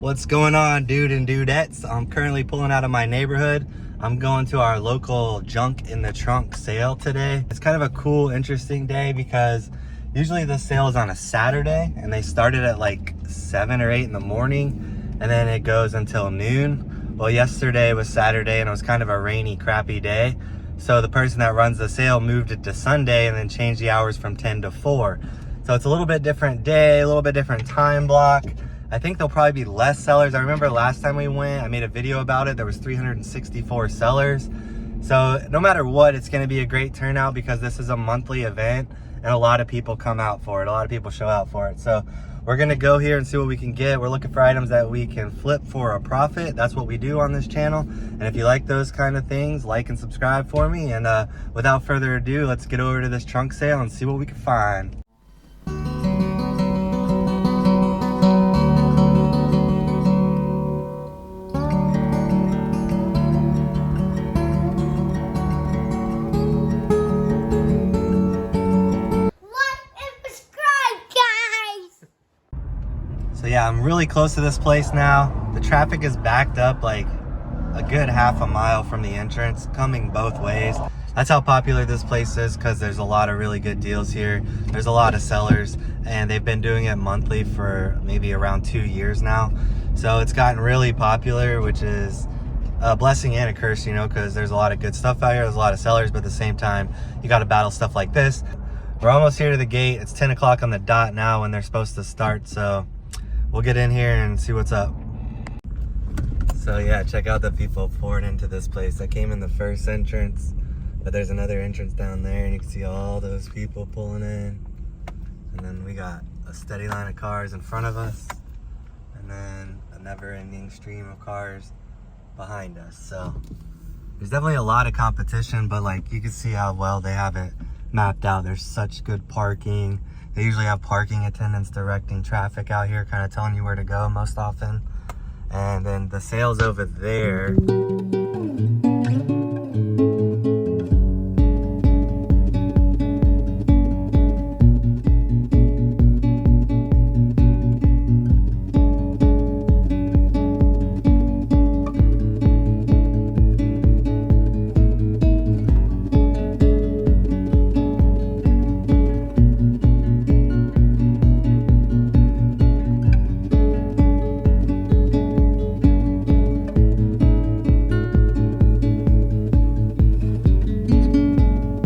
What's going on, dude and dudettes? I'm currently pulling out of my neighborhood. I'm going to our local junk in the trunk sale today. It's kind of a cool, interesting day because usually the sale is on a Saturday and they started at like 7 or 8 in the morning and then it goes until noon. Well, yesterday was Saturday and it was kind of a rainy, crappy day. So the person that runs the sale moved it to Sunday and then changed the hours from 10 to 4. So it's a little bit different day, a little bit different time block. I think there'll probably be less sellers. I remember last time we went, I made a video about it. There was 364 sellers. So no matter what, it's gonna be a great turnout because this is a monthly event and a lot of people come out for it. A lot of people show out for it. So we're gonna go here and see what we can get. We're looking for items that we can flip for a profit. That's what we do on this channel. And if you like those kind of things, like and subscribe for me. And without further ado, let's get over to this trunk sale and see what we can find. So yeah, I'm really close to this place now. The traffic is backed up like a good half a mile from the entrance, coming both ways. That's how popular this place is because there's a lot of really good deals here. There's a lot of sellers and they've been doing it monthly for maybe around 2 years now. So it's gotten really popular, which is a blessing and a curse, you know, because there's a lot of good stuff out here. There's a lot of sellers, but at the same time, you got to battle stuff like this. We're almost here to the gate. It's 10 o'clock on the dot now when they're supposed to start. So we'll get in here and see what's up. So yeah, check out the people pouring into this place. I came in the first entrance, but there's another entrance down there and you can see all those people pulling in. And then we got a steady line of cars in front of us and then a never-ending stream of cars behind us. So there's definitely a lot of competition, but like you can see how well they have it mapped out. There's such good parking. They usually have parking attendants directing traffic out here, kind of telling you where to go most often. And then the sale's over there.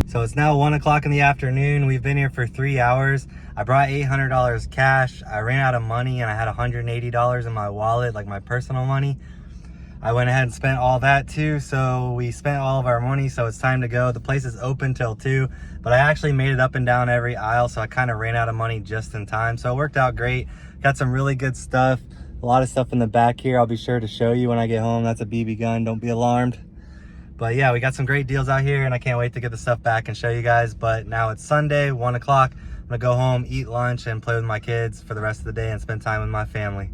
So it's now 1 o'clock in the afternoon. We've been here for 3 hours. I brought $800 cash. I ran out of money and I had $180 in my wallet, like my personal money. I went ahead and spent all that too. So we spent all of our money. So it's time to go. The place is open till 2, but I actually made it up and down every aisle. So I kind of ran out of money just in time. So it worked out great. Got some really good stuff. A lot of stuff in the back here. I'll be sure to show you when I get home. That's a BB gun. Don't be alarmed. But yeah, we got some great deals out here and I can't wait to get the stuff back and show you guys. But now it's Sunday, 1 o'clock. I'm gonna go home, eat lunch, and play with my kids for the rest of the day and spend time with my family.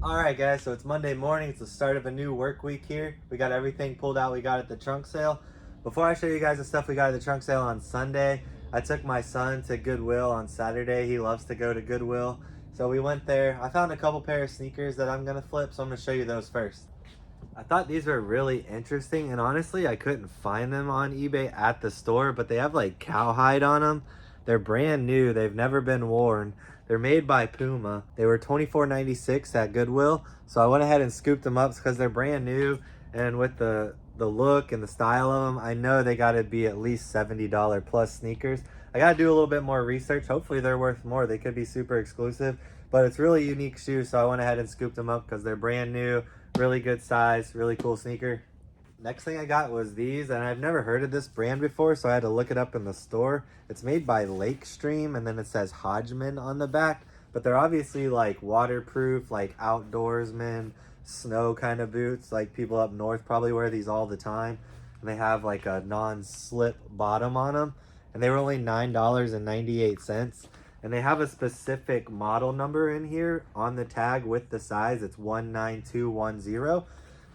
All right, guys, so it's Monday morning. It's the start of a new work week here. We got everything pulled out we got at the trunk sale. Before I show you guys the stuff we got at the trunk sale on Sunday, I took my son to Goodwill on Saturday. He loves to go to Goodwill. So we went there. I found a couple pair of sneakers that I'm gonna flip, so I'm gonna show you those first. I thought these were really interesting and honestly I couldn't find them on eBay at the store, but they have like cowhide on them. They're brand new, they've never been worn. They're made by Puma. They were $24.96 at Goodwill, so I went ahead and scooped them up because they're brand new, and with the look and the style of them, I know they gotta be at least $70 plus sneakers. I gotta do a little bit more research. Hopefully they're worth more. They could be super exclusive, but it's really unique shoes, so I went ahead and scooped them up because they're brand new. Really good size, really cool sneaker. Next thing I got was these, and I've never heard of this brand before, so I had to look it up in the store. It's made by Lake Stream, and then it says Hodgman on the back, but they're obviously like waterproof, like outdoorsman, snow kind of boots. Like people up north probably wear these all the time, and they have like a non-slip bottom on them, and they were only $9.98. And they have a specific model number in here on the tag with the size. It's 19210.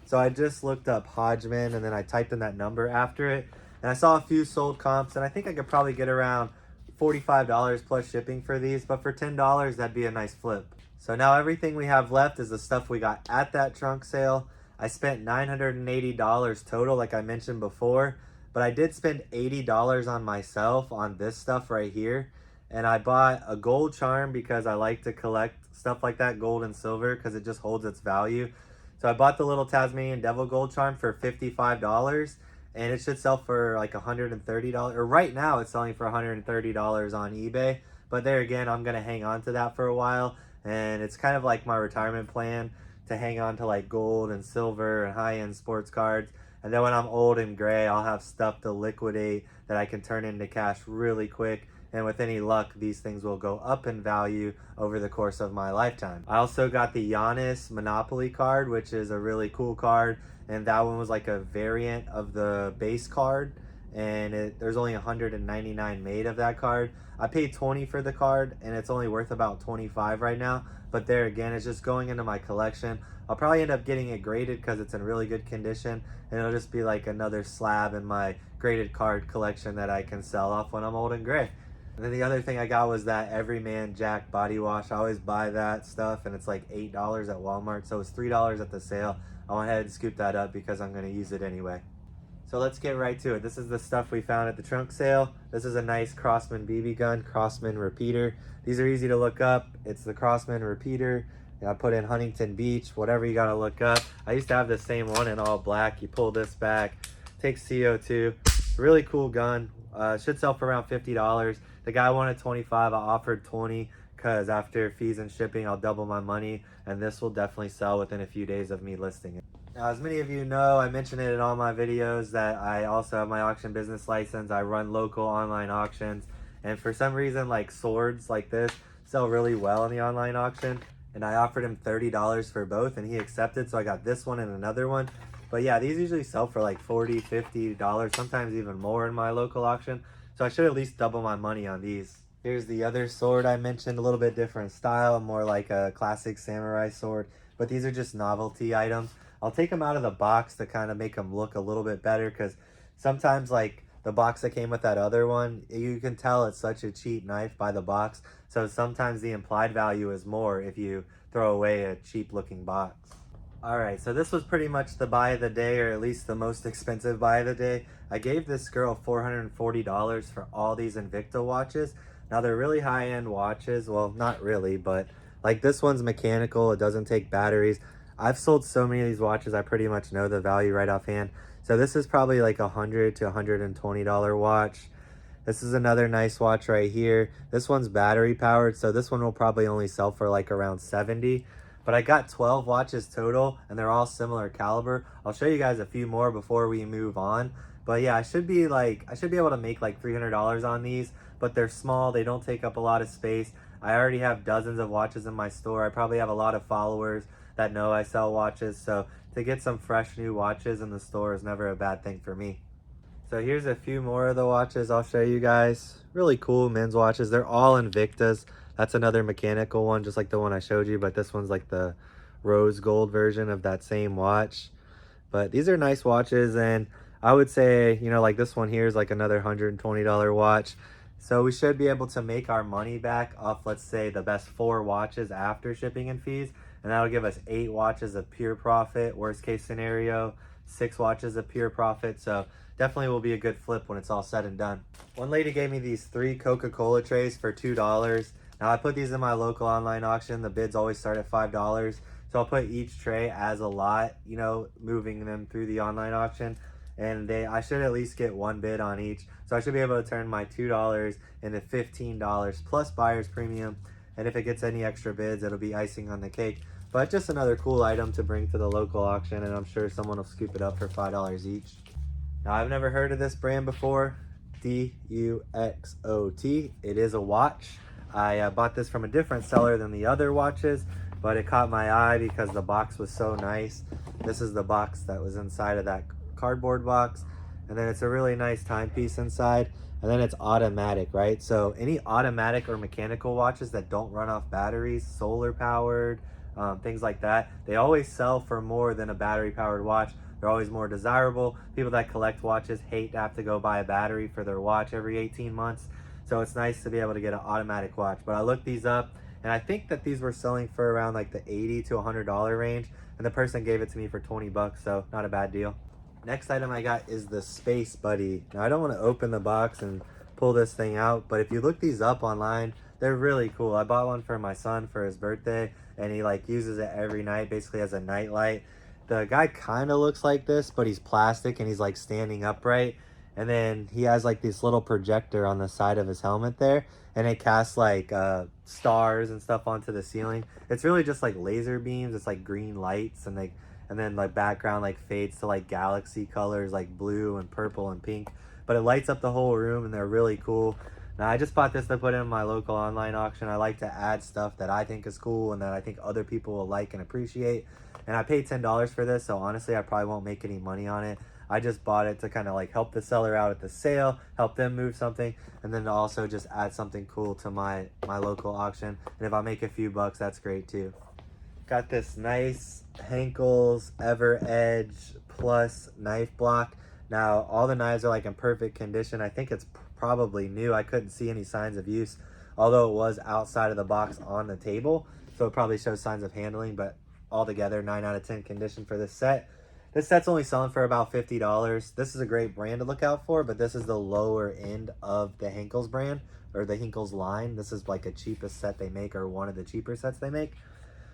So I just looked up Hodgman and then I typed in that number after it. And I saw a few sold comps and I think I could probably get around $45 plus shipping for these. But for $10, that'd be a nice flip. So now everything we have left is the stuff we got at that trunk sale. I spent $980 total, like I mentioned before, but I did spend $80 on myself on this stuff right here. And I bought a gold charm because I like to collect stuff like that, gold and silver, because it just holds its value. So I bought the little Tasmanian Devil gold charm for $55, and it should sell for like $130. Or right now it's selling for $130 on eBay. But there again, I'm gonna hang on to that for a while, and it's kind of like my retirement plan to hang on to like gold and silver and high-end sports cards. And then when I'm old and gray, I'll have stuff to liquidate that I can turn into cash really quick. And with any luck, these things will go up in value over the course of my lifetime. I also got the Giannis Monopoly card, which is a really cool card. And that one was like a variant of the base card. And there's only 199 made of that card. I paid 20 for the card, and it's only worth about 25 right now. But there again, it's just going into my collection. I'll probably end up getting it graded because it's in really good condition, and it'll just be like another slab in my graded card collection that I can sell off when I'm old and gray. And then the other thing I got was that Everyman Jack body wash. I always buy that stuff, and it's like $8 at Walmart, so it's $3 at the sale. I went ahead and scooped that up because I'm going to use it anyway. So let's get right to it. This is the stuff we found at the trunk sale. This is a nice Crossman BB gun, Crossman repeater. These are easy to look up. It's the Crossman repeater. I put in Huntington Beach, whatever you gotta look up. I used to have the same one in all black. You pull this back, takes CO2. Really cool gun. Should sell for around $50. The guy wanted 25. I offered 20 because after fees and shipping, I'll double my money, and this will definitely sell within a few days of me listing it. Now, as many of you know, I mentioned it in all my videos that I also have my auction business license. I run local online auctions, and for some reason, like swords like this sell really well in the online auction, and I offered him $30 for both, and he accepted, so I got this one and another one. But yeah, these usually sell for like $40, $50, sometimes even more in my local auction, so I should at least double my money on these. Here's the other sword I mentioned, a little bit different style, more like a classic samurai sword, but these are just novelty items. I'll take them out of the box to kind of make them look a little bit better, because sometimes like the box that came with that other one, you can tell it's such a cheap knife by the box. So sometimes the implied value is more if you throw away a cheap looking box. Alright, so this was pretty much the buy of the day, or at least the most expensive buy of the day. I gave this girl $440 for all these Invicta watches. Now they're really high-end watches. Well, not really, but like this one's mechanical. It doesn't take batteries. I've sold so many of these watches, I pretty much know the value right offhand. So this is probably like $100 to $120 watch. This is another nice watch right here. This one's battery powered, so this one will probably only sell for like around 70. But I got 12 watches total, and they're all similar caliber. I'll show you guys a few more before we move on. But yeah, I should be able to make like $300 on these, but they're small, they don't take up a lot of space. I already have dozens of watches in my store. I probably have a lot of followers that know I sell watches, so to get some fresh new watches in the store is never a bad thing for me. So here's a few more of the watches I'll show you guys. Really cool men's watches. They're all Invictas. That's another mechanical one, just like the one I showed you, but this one's like the rose gold version of that same watch. But these are nice watches, and I would say, you know, like this one here is like another $120 watch. So we should be able to make our money back off, let's say, the best 4 watches after shipping and fees. And that'll give us 8 watches of pure profit. Worst case scenario, 6 watches of pure profit. So definitely will be a good flip when it's all said and done. One lady gave me these 3 Coca-Cola trays for $2. Now I put these in my local online auction. The bids always start at $5. So I'll put each tray as a lot, you know, moving them through the online auction. And I should at least get 1 bid on each. So I should be able to turn my $2 into $15 plus buyer's premium. And if it gets any extra bids, it'll be icing on the cake. But just another cool item to bring to the local auction, and I'm sure someone will scoop it up for $5 each. Now, I've never heard of this brand before, DUXOT. It is a watch. I bought this from a different seller than the other watches, but it caught my eye because the box was so nice. This is the box that was inside of that cardboard box, and then it's a really nice timepiece inside. And then it's automatic, right? So any automatic or mechanical watches that don't run off batteries, solar powered, things like that, they always sell for more than a battery powered watch. They're always more desirable. People that collect watches hate to have to go buy a battery for their watch every 18 months. So it's nice to be able to get an automatic watch. But I looked these up, And I think that these were selling for around like the $80 to $100 range, and the person gave it to me for 20 bucks, so not a bad deal. Next item I got is the Space Buddy. Now I don't want to open the box and pull this thing out, but if you look these up online, they're really cool. I bought one for my son for his birthday, and he like uses it every night, basically as a night light. The guy kind of looks like this, but he's plastic and he's like standing upright. And then he has like this little projector on the side of his helmet there, and it casts like stars and stuff onto the ceiling. It's really just like laser beams. It's like green lights, and like, and then like background like fades to like galaxy colors like blue and purple and pink, but it lights up the whole room, and they're really cool. Now I just bought this to put in my local online auction. I like to add stuff that I think is cool and that I think other people will like and appreciate. And I paid $10 for this, so honestly I probably won't make any money on it. I just bought it to kind of like help the seller out at the sale, help them move something, and then to also just add something cool to my local auction. And if I make a few bucks, that's great too. Got this nice Henkel's Ever Edge Plus knife block. Now all the knives are like in perfect condition. I think it's probably new. I couldn't see any signs of use, although it was outside of the box on the table, so it probably shows signs of handling, but altogether 9 out of 10 condition for this set. This set's only selling for about $50. This is a great brand to look out for, but this is the lower end of the Henkel's brand, or the Henkel's line. This is like a cheapest set they make, or one of the cheaper sets they make.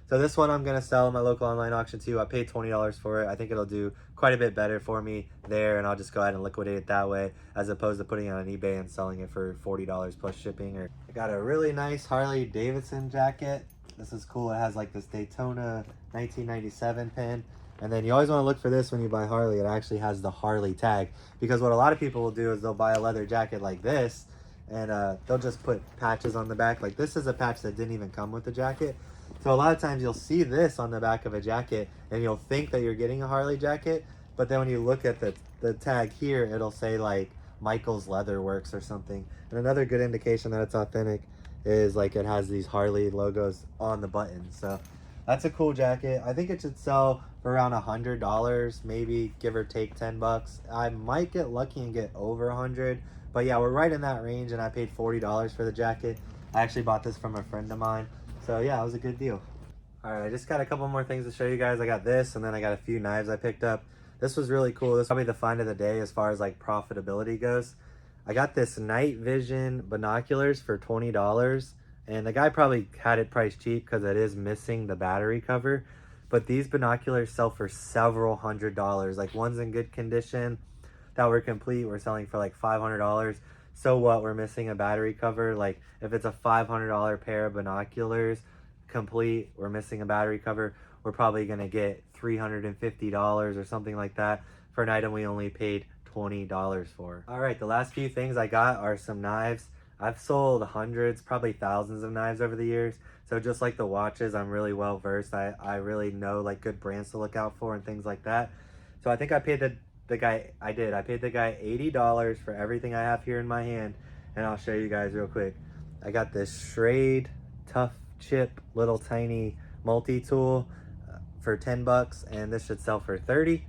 So this one I'm going to sell in my local online auction too. I paid $20 for it. I think it'll do quite a bit better for me there, and I'll just go ahead and liquidate it that way, as opposed to putting it on eBay and selling it for $40 plus shipping. Or I got a really nice Harley Davidson jacket. This is cool. It has like this Daytona 1997 pin. And then you always want to look for this when you buy Harley. It actually has the Harley tag, because what a lot of people will do is they'll buy a leather jacket like this, and they'll just put patches on the back. Like this is a patch that didn't even come with the jacket. So a lot of times you'll see this on the back of a jacket and you'll think that you're getting a Harley jacket, but then when you look at the tag here, it'll say like Michael's Leather Works or something. And another good indication that it's authentic is like it has these Harley logos on the buttons. So that's a cool jacket. I think it should sell for around $100, maybe give or take 10 bucks. I might get lucky and get over 100, but yeah, we're right in that range, and I paid $40 for the jacket. I actually bought this from a friend of mine. So yeah, it was a good deal. All right, I just got a couple more things to show you guys. I got this, and then I got a few knives I picked up. This was really cool. This is probably the find of the day as far as like profitability goes. I got this night vision binoculars for $20, and the guy probably had it priced cheap because it is missing the battery cover. But these binoculars sell for several $100s. Like ones in good condition that were complete were selling for like $500. So what, we're missing a battery cover? Like if it's a $500 pair of binoculars complete, we're missing a battery cover, we're probably gonna get $350 or something like that for an item we only paid $20 for. All right, the last few things I got are some knives. I've sold hundreds, probably thousands of knives over the years. So just like the watches, I'm really well versed. I really know like good brands to look out for and things like that. So I think I paid the guy $80 for everything I have here in my hand, and I'll show you guys real quick. I got this Schrade Tough Chip little tiny multi-tool for 10 bucks, and this should sell for 30.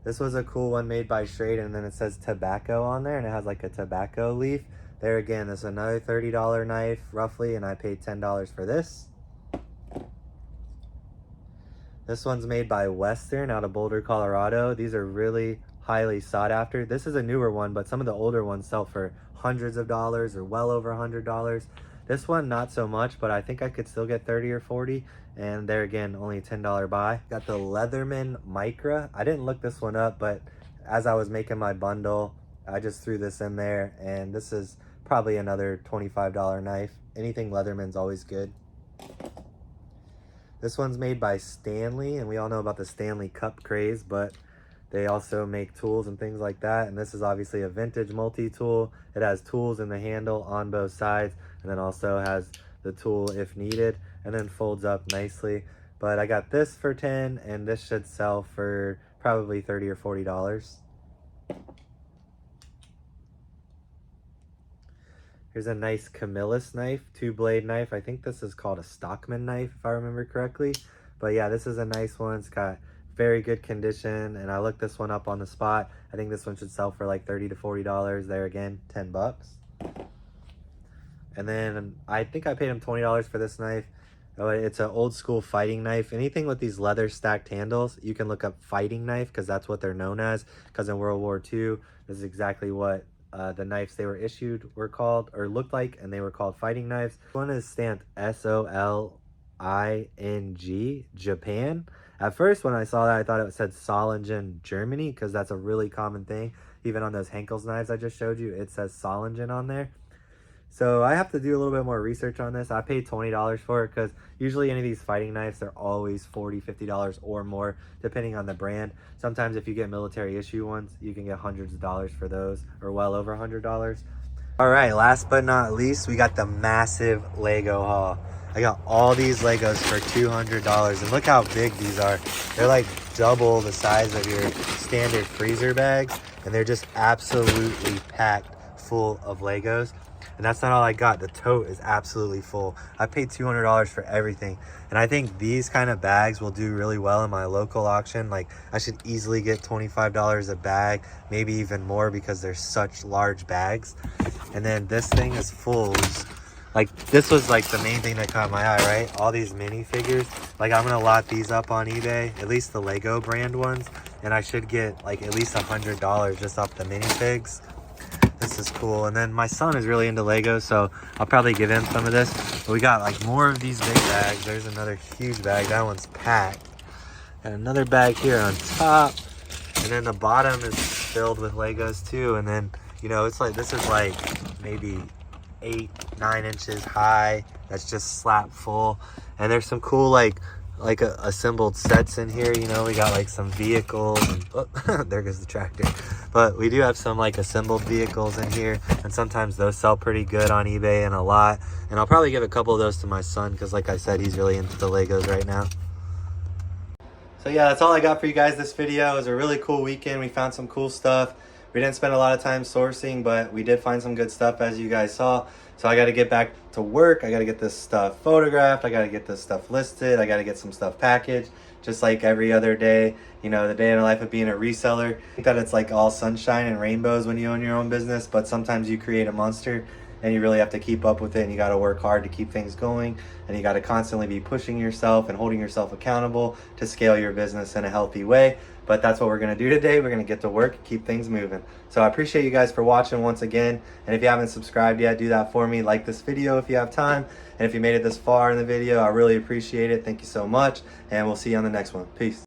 This was a cool one made by Schrade, and then it says tobacco on there, and it has like a tobacco leaf. There again, this is another $30 knife roughly, and I paid $10 for this. This one's made by Western out of Boulder, Colorado. These are really highly sought after. This is a newer one, but some of the older ones sell for hundreds of dollars or well over $100. This one, not so much, but I think I could still get 30 or 40. And there again, only a $10 buy. Got the Leatherman Micra. I didn't look this one up, but as I was making my bundle, I just threw this in there, and this is probably another $25 knife. Anything Leatherman's always good. This one's made by Stanley, and we all know about the Stanley Cup craze, but they also make tools and things like that. And this is obviously a vintage multi-tool. It has tools in the handle on both sides, and then also has the tool if needed, and then folds up nicely. But I got this for 10, and this should sell for probably 30 or $40. Here's a nice Camillus knife, 2-blade knife. I think this is called a Stockman knife, if I remember correctly. But yeah, this is a nice one. It's got very good condition, and I looked this one up on the spot. I think this one should sell for like $30 to $40. There again, 10 bucks. And then I think I paid him $20 for this knife. Oh, it's an old school fighting knife. Anything with these leather stacked handles, you can look up fighting knife because that's what they're known as. Because in World War II, this is exactly what the knives they were issued were called or looked like, and they were called fighting knives. One is stamped SOLING, Japan. At first, when I saw that, I thought it said Solingen, Germany, because that's a really common thing. Even on those Henkel's knives I just showed you, it says Solingen on there. So I have to do a little bit more research on this. I paid $20 for it because usually any of these fighting knives, they're always $40, $50 or more, depending on the brand. Sometimes if you get military issue ones, you can get hundreds of dollars for those, or well over $100. All right, last but not least, we got the massive Lego haul. I got all these Legos for $200, and look how big these are. They're like double the size of your standard freezer bags, and they're just absolutely packed full of Legos. And that's not all I got. The tote is absolutely full. I paid $200 for everything. And I think these kind of bags will do really well in my local auction. Like, I should easily get $25 a bag, maybe even more because they're such large bags. And then this thing is full. Like, this was like the main thing that caught my eye, right? All these minifigures. Like, I'm gonna lot these up on eBay, at least the Lego brand ones. And I should get like at least $100 just off the minifigs. This is cool. And then my son is really into Legos, so I'll probably give him some of this. But we got like more of these big bags. There's another huge bag. That one's packed. And another bag here on top. And then the bottom is filled with Legos too. And then, you know, it's like, this is like maybe 8-9 inches high. That's just slap full. And there's some cool like assembled sets in here. You know, we got like some vehicles and, oh, there goes the tractor. But we do have some like assembled vehicles in here, and sometimes those sell pretty good on eBay and a lot. And I'll probably give a couple of those to my son because like I said, he's really into the Legos right now. So yeah, that's all I got for you guys this video. It was a really cool weekend. We found some cool stuff. We didn't spend a lot of time sourcing, but we did find some good stuff, as you guys saw. So I got to get back to work. I got to get this stuff photographed. I got to get this stuff listed. I got to get some stuff packaged, just like every other day. You know, the day in the life of being a reseller. I think that it's like all sunshine and rainbows when you own your own business, but sometimes you create a monster and you really have to keep up with it, and you got to work hard to keep things going, and you got to constantly be pushing yourself and holding yourself accountable to scale your business in a healthy way. But that's what we're going to do today. We're going to get to work, keep things moving. So I appreciate you guys for watching once again. And if you haven't subscribed yet, do that for me. Like this video if you have time. And if you made it this far in the video, I really appreciate it. Thank you so much. And we'll see you on the next one. Peace.